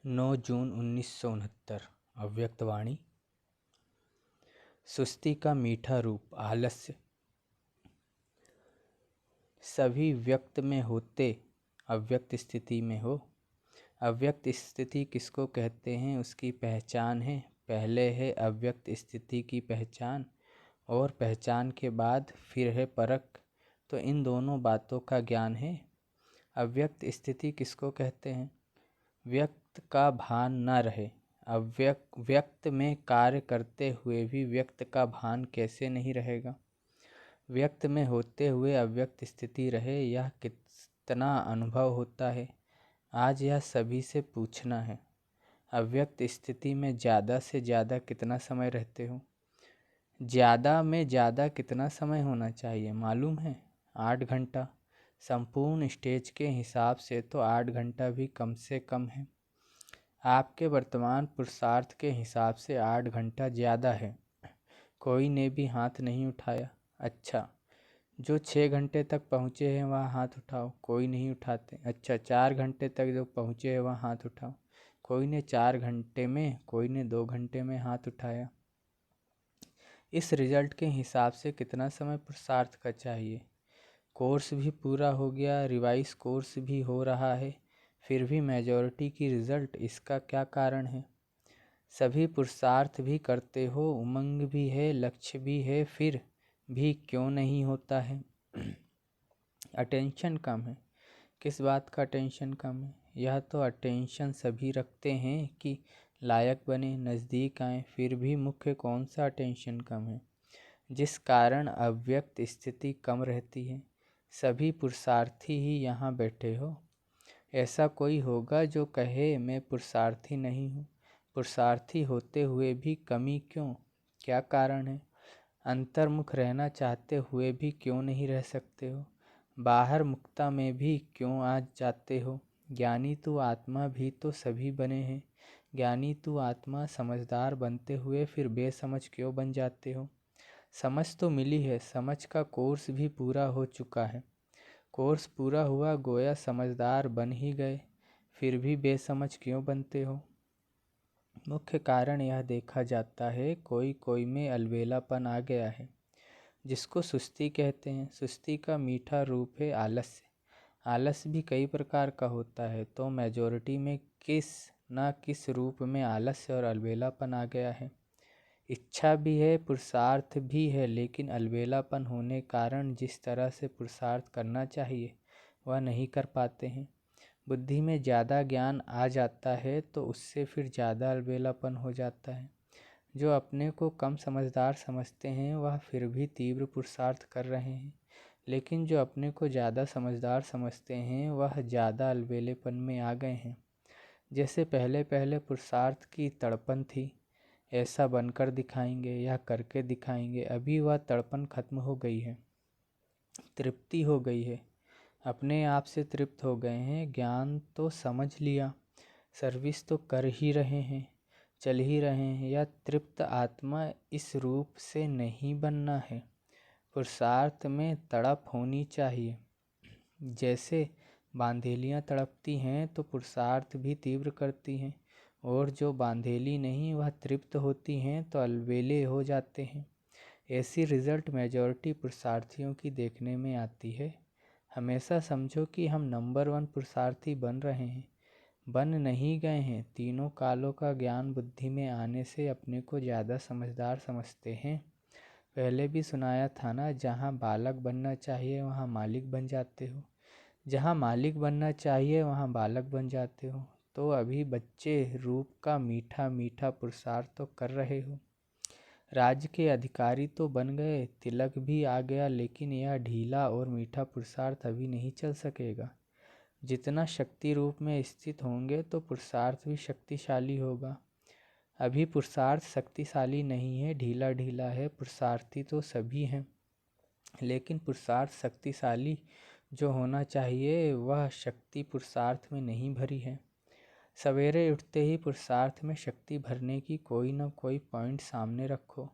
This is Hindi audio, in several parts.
9 जून 1969। अव्यक्तवाणी। सुस्ती का मीठा रूप आलस्य सभी व्यक्त में होते अव्यक्त स्थिति में हो। अव्यक्त स्थिति किसको कहते हैं, उसकी पहचान है। पहले है अव्यक्त स्थिति की पहचान और पहचान के बाद फिर है परख। तो इन दोनों बातों का ज्ञान है। अव्यक्त स्थिति किसको कहते हैं? व्यक्त का भान न रहे। व्यक्त में कार्य करते हुए भी व्यक्त का भान कैसे नहीं रहेगा? व्यक्त में होते हुए अव्यक्त स्थिति रहे, यह कितना अनुभव होता है। आज यह सभी से पूछना है। अव्यक्त स्थिति में ज़्यादा से ज़्यादा कितना समय रहते हो? ज़्यादा में ज़्यादा कितना समय होना चाहिए मालूम है? 8 घंटा। संपूर्ण स्टेज के हिसाब से तो 8 घंटा भी कम से कम है। आपके वर्तमान पुरुषार्थ के हिसाब से 8 घंटा ज़्यादा है। कोई ने भी हाथ नहीं उठाया। अच्छा, जो 6 घंटे तक पहुँचे हैं वह हाथ उठाओ। कोई नहीं उठाते। अच्छा, 4 घंटे तक जो पहुँचे हैं वह हाथ उठाओ। कोई ने 4 घंटे में, कोई ने 2 घंटे में हाथ उठाया। इस रिजल्ट के हिसाब से कितना समय पुरुषार्थ का चाहिए? कोर्स भी पूरा हो गया, रिवाइज कोर्स भी हो रहा है, फिर भी मेजॉरिटी की रिज़ल्ट, इसका क्या कारण है? सभी पुरुषार्थ भी करते हो, उमंग भी है, लक्ष्य भी है, फिर भी क्यों नहीं होता है? अटेंशन कम है। किस बात का अटेंशन कम है? यह तो अटेंशन सभी रखते हैं कि लायक बने, नज़दीक आए, फिर भी मुख्य कौन सा अटेंशन कम है जिस कारण अव्यक्त स्थिति कम रहती है? सभी पुरुषार्थी ही यहाँ बैठे हो। ऐसा कोई होगा जो कहे मैं पुरुषार्थी नहीं हूँ? पुरुषार्थी होते हुए भी कमी क्यों? क्या कारण है? अंतर्मुख रहना चाहते हुए भी क्यों नहीं रह सकते हो? बाहर मुक्ता में भी क्यों आ जाते हो? ज्ञानी तू आत्मा भी तो सभी बने हैं। ज्ञानी तू आत्मा समझदार बनते हुए फिर बेसमझ क्यों बन जाते हो? समझ तो मिली है, समझ का कोर्स भी पूरा हो चुका है। कोर्स पूरा हुआ, गोया समझदार बन ही गए, फिर भी बेसमझ क्यों बनते हो? मुख्य कारण यह देखा जाता है कोई कोई में अलबेलापन आ गया है, जिसको सुस्ती कहते हैं। सुस्ती का मीठा रूप है आलस्य। आलस्य भी कई प्रकार का होता है, तो मेजॉरिटी में किस न किस रूप में आलस्य और अलबेलापन आ गया है। इच्छा भी है, पुरुषार्थ भी है, लेकिन अलबेलापन होने कारण जिस तरह से पुरुषार्थ करना चाहिए वह नहीं कर पाते हैं। बुद्धि में ज़्यादा ज्ञान आ जाता है तो उससे फिर ज़्यादा अलबेलापन हो जाता है। जो अपने को कम समझदार समझते हैं वह फिर भी तीव्र पुरुषार्थ कर रहे हैं, लेकिन जो अपने को ज़्यादा समझदार समझते हैं वह ज़्यादा अलबेलेपन में आ गए हैं। जैसे पहले पहले पुरुषार्थ की तड़पन थी, ऐसा बनकर दिखाएंगे या करके दिखाएंगे। अभी वह तड़पन खत्म हो गई है, तृप्ति हो गई है, अपने आप से तृप्त हो गए हैं। ज्ञान तो समझ लिया, सर्विस तो कर ही रहे हैं, चल ही रहे हैं। या तृप्त आत्मा इस रूप से नहीं बनना है। पुरुषार्थ में तड़प होनी चाहिए। जैसे बांधेलियाँ तड़पती हैं तो पुरुषार्थ भी तीव्र करती हैं, और जो बांधेली नहीं वह तृप्त होती हैं तो अलबेले हो जाते हैं। ऐसी रिजल्ट मेजॉरिटी पुरुषार्थियों की देखने में आती है। हमेशा समझो कि हम नंबर 1 पुरुषार्थी बन रहे हैं, बन नहीं गए हैं। तीनों कालों का ज्ञान बुद्धि में आने से अपने को ज़्यादा समझदार समझते हैं। पहले भी सुनाया था ना, जहाँ बालक बनना चाहिए वहाँ मालिक बन जाते हो, जहाँ मालिक बनना चाहिए वहाँ बालक बन जाते हो। तो अभी बच्चे रूप का मीठा मीठा पुरुषार्थ तो कर रहे हो। राज्य के अधिकारी तो बन गए, तिलक भी आ गया, लेकिन यह ढीला और मीठा पुरुषार्थ अभी नहीं चल सकेगा। जितना शक्ति रूप में स्थित होंगे तो पुरुषार्थ भी शक्तिशाली होगा। अभी पुरुषार्थ शक्तिशाली नहीं है, ढीला ढीला है। पुरुषार्थी तो सभी हैं, लेकिन पुरुषार्थ शक्तिशाली जो होना चाहिए वह शक्ति पुरुषार्थ में नहीं भरी है। सवेरे उठते ही पुरुषार्थ में शक्ति भरने की कोई न कोई पॉइंट सामने रखो।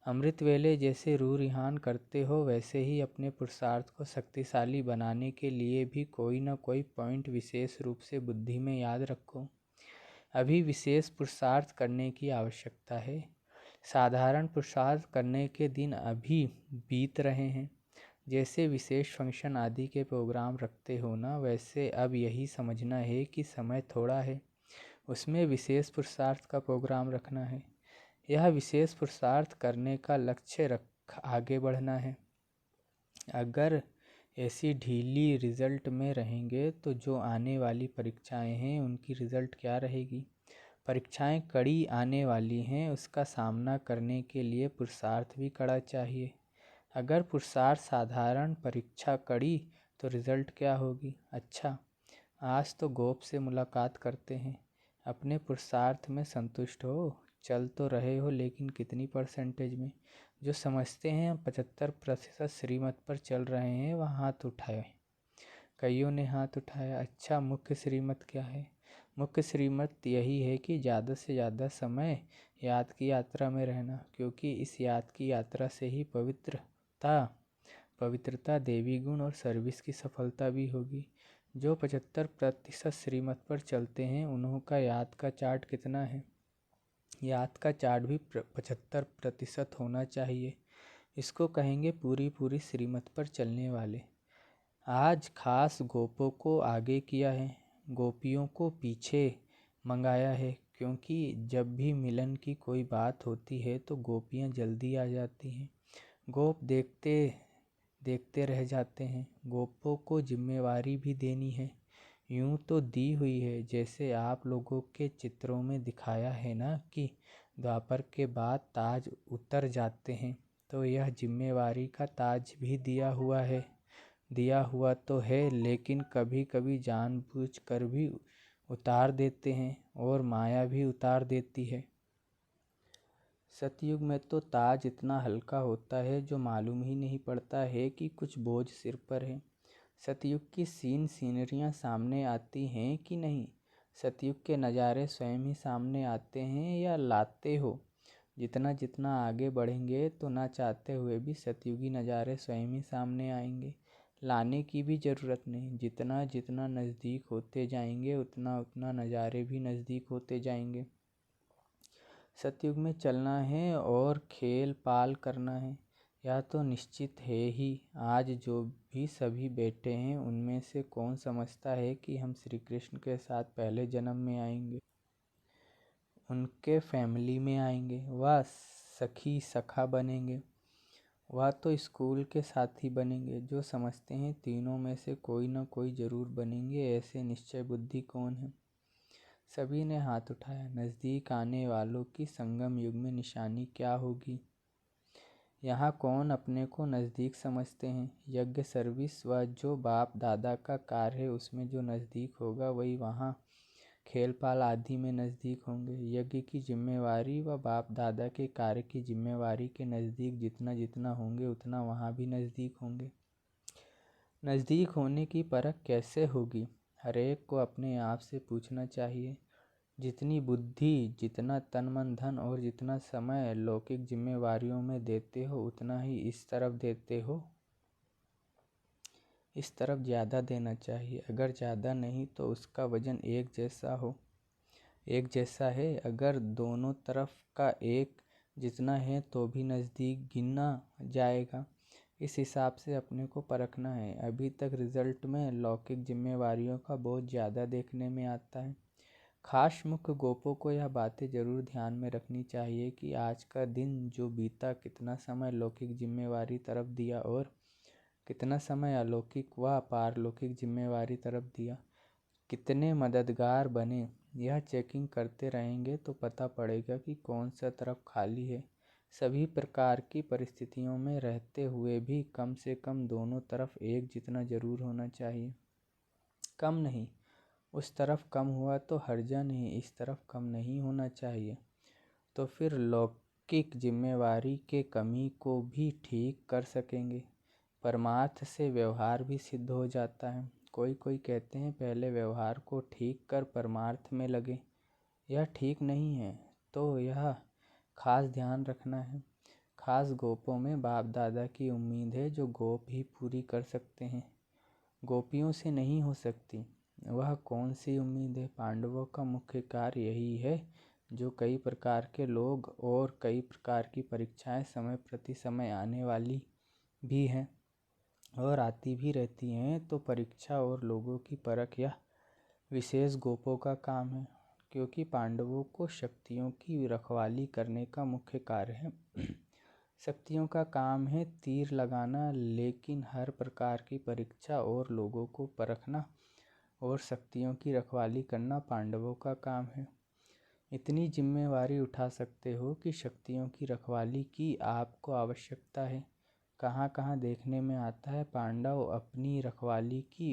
अमृत वेले जैसे रूह रिहान करते हो, वैसे ही अपने पुरुषार्थ को शक्तिशाली बनाने के लिए भी कोई न कोई पॉइंट विशेष रूप से बुद्धि में याद रखो। अभी विशेष पुरुषार्थ करने की आवश्यकता है। साधारण पुरुषार्थ करने के दिन अभी बीत रहे हैं। जैसे विशेष फंक्शन आदि के प्रोग्राम रखते हो ना, वैसे अब यही समझना है कि समय थोड़ा है, उसमें विशेष पुरुषार्थ का प्रोग्राम रखना है। यह विशेष पुरुषार्थ करने का लक्ष्य रख आगे बढ़ना है। अगर ऐसी ढीली रिजल्ट में रहेंगे तो जो आने वाली परीक्षाएं हैं उनकी रिजल्ट क्या रहेगी। परीक्षाएं कड़ी आने वाली हैं, उसका सामना करने के लिए पुरुषार्थ भी कड़ा चाहिए। अगर पुरुषार्थ साधारण, परीक्षा कड़ी, तो रिजल्ट क्या होगी। अच्छा, आज तो गोप से मुलाकात करते हैं। अपने पुरुषार्थ में संतुष्ट हो। चल तो रहे हो, लेकिन कितनी परसेंटेज में। जो समझते हैं हम 75% श्रीमत पर चल रहे हैं, वह हाथ उठाए। कईयों ने हाथ उठाया। अच्छा, मुख्य श्रीमत क्या है। मुख्य श्रीमत यही है कि ज़्यादा से ज़्यादा समय याद की यात्रा में रहना, क्योंकि इस याद की यात्रा से ही पवित्रता, देवी गुण और सर्विस की सफलता भी होगी। जो 75% श्रीमत पर चलते हैं, उन्हों का याद का चार्ट कितना है। याद का चार्ट भी 75% होना चाहिए। इसको कहेंगे पूरी श्रीमत पर चलने वाले। आज खास गोपों को आगे किया है, गोपियों को पीछे मंगाया है, क्योंकि जब भी मिलन की कोई बात होती है तो गोपियाँ जल्दी आ जाती हैं। गोप देखते देखते रह जाते हैं। गोपों को जिम्मेवारी भी देनी है। यूं तो दी हुई है, जैसे आप लोगों के चित्रों में दिखाया है ना कि द्वापर के बाद ताज उतर जाते हैं, तो यह जिम्मेवारी का ताज भी दिया हुआ तो है, लेकिन कभी कभी जानबूझकर भी उतार देते हैं और माया भी उतार देती है। सतयुग में तो ताज इतना हल्का होता है जो मालूम ही नहीं पड़ता है कि कुछ बोझ सिर पर है। सतयुग की सीनरियाँ सामने आती हैं कि नहीं। सतयुग के नज़ारे स्वयं ही सामने आते हैं या लाते हो। जितना आगे बढ़ेंगे तो ना चाहते हुए भी सतयुगी नज़ारे स्वयं ही सामने आएंगे। लाने की भी ज़रूरत नहीं। जितना नज़दीक होते जाएंगे उतना नज़ारे भी नज़दीक होते जाएंगे। सतयुग में चलना है और खेल पाल करना है, यह तो निश्चित है ही। आज जो भी सभी बैठे हैं, उनमें से कौन समझता है कि हम श्री कृष्ण के साथ पहले जन्म में आएंगे, उनके फैमिली में आएंगे, वह सखी सखा बनेंगे, वह तो स्कूल के साथी बनेंगे। जो समझते हैं तीनों में से कोई न कोई जरूर बनेंगे, ऐसे निश्चय बुद्धि कौन है। सभी ने हाथ उठाया। नज़दीक आने वालों की संगम युग में निशानी क्या होगी। यहाँ कौन अपने को नज़दीक समझते हैं। यज्ञ, सर्विस व जो बाप दादा का कार्य है उसमें जो नज़दीक होगा, वही वहाँ खेल पाल आदि में नज़दीक होंगे। यज्ञ की जिम्मेवारी व बाप दादा के कार्य की जिम्मेवारी के नज़दीक जितना होंगे, उतना वहाँ भी नज़दीक होंगे। नज़दीक होने की परख कैसे होगी, हरेक को अपने आप से पूछना चाहिए। जितनी बुद्धि, जितना तन मन धन और जितना समय लौकिक जिम्मेवारियों में देते हो, उतना ही इस तरफ देते हो। इस तरफ ज़्यादा देना चाहिए। अगर ज़्यादा नहीं तो उसका वजन एक जैसा है। अगर दोनों तरफ का एक जितना है तो भी नज़दीक गिना जाएगा। इस हिसाब से अपने को परखना है। अभी तक रिजल्ट में लौकिक जिम्मेवारियों का बहुत ज़्यादा देखने में आता है। खास मुख्य गोपों को यह बातें ज़रूर ध्यान में रखनी चाहिए कि आज का दिन जो बीता, कितना समय लौकिक जिम्मेवारी तरफ दिया और कितना समय अलौकिक व पारलौकिक जिम्मेवारी तरफ दिया। कितने मददगार बने। यह चेकिंग करते रहेंगे तो पता पड़ेगा कि कौन सा तरफ खाली है। सभी प्रकार की परिस्थितियों में रहते हुए भी कम से कम दोनों तरफ एक जितना जरूर होना चाहिए। कम नहीं। उस तरफ कम हुआ तो हर्जा नहीं, इस तरफ कम नहीं होना चाहिए। तो फिर लौकिक जिम्मेवारी के कमी को भी ठीक कर सकेंगे। परमार्थ से व्यवहार भी सिद्ध हो जाता है। कोई कहते हैं पहले व्यवहार को ठीक कर परमार्थ में लगे। यह ठीक नहीं है। तो यह खास ध्यान रखना है। खास गोपों में बाप दादा की उम्मीद है, जो गोप ही पूरी कर सकते हैं। गोपियों से नहीं हो सकती। वह कौन सी उम्मीद है? पांडवों का मुख्य कार्य यही है, जो कई प्रकार के लोग और कई प्रकार की परीक्षाएं समय प्रति समय आने वाली भी हैं और आती भी रहती हैं। तो परीक्षा और लोगों की परख यह विशेष गोपों का काम है, क्योंकि पांडवों को शक्तियों की रखवाली करने का मुख्य कार्य है। शक्तियों का काम है तीर लगाना, लेकिन हर प्रकार की परीक्षा और लोगों को परखना और शक्तियों की रखवाली करना पांडवों का काम है। इतनी जिम्मेवारी उठा सकते हो कि शक्तियों की रखवाली की आपको आवश्यकता है। कहाँ कहाँ देखने में आता है पांडव अपनी रखवाली की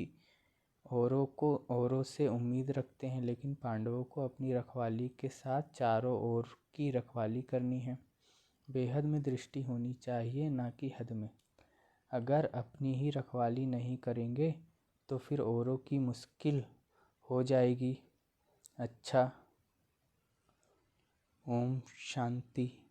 औरों से उम्मीद रखते हैं, लेकिन पांडवों को अपनी रखवाली के साथ चारों ओर की रखवाली करनी है। बेहद में दृष्टि होनी चाहिए, ना कि हद में। अगर अपनी ही रखवाली नहीं करेंगे तो फिर औरों की मुश्किल हो जाएगी। अच्छा, ओम शांति।